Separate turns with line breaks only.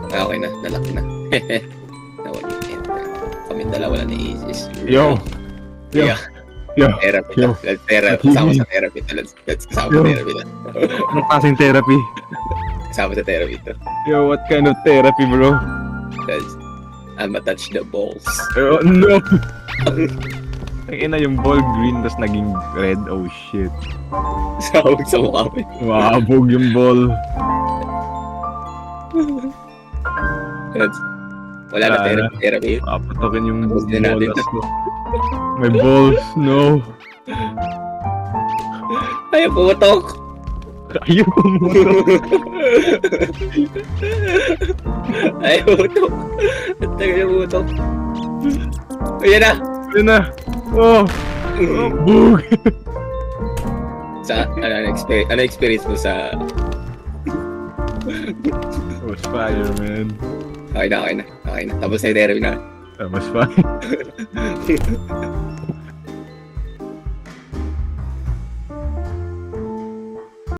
Okay na, nalaki na. Nawala. Kami dalawa lang ni Isis.
Yo! Yo!
Yeah.
Yo!
Therapy
Yo.
na. Kasama sa therapy to. Let's kasama sa
Yo.
therapy na.
Anong klaseng therapy?
Kasama sa therapy to.
Yo, what kind of therapy, bro?
Let's touch the balls.
Oh, no! Ang ina yung ball green tas naging red. Oh shit.
Sawag sa mukha mo.
Maabog yung ball.
Wala na therapy.
Papatokin yung
Tapos din natin.
balls ko. My balls, no.
Ayaw pumatok.
Ayaw pumutok.
Ayaw pumatok. Ang tagal na pumatok. Ayan na.
Yun na. Oh! Oh, bug!
Ano experience mo sa...
Oh, Spider-Man.
Okay na. Tapos na yung therapy na.
That was fine.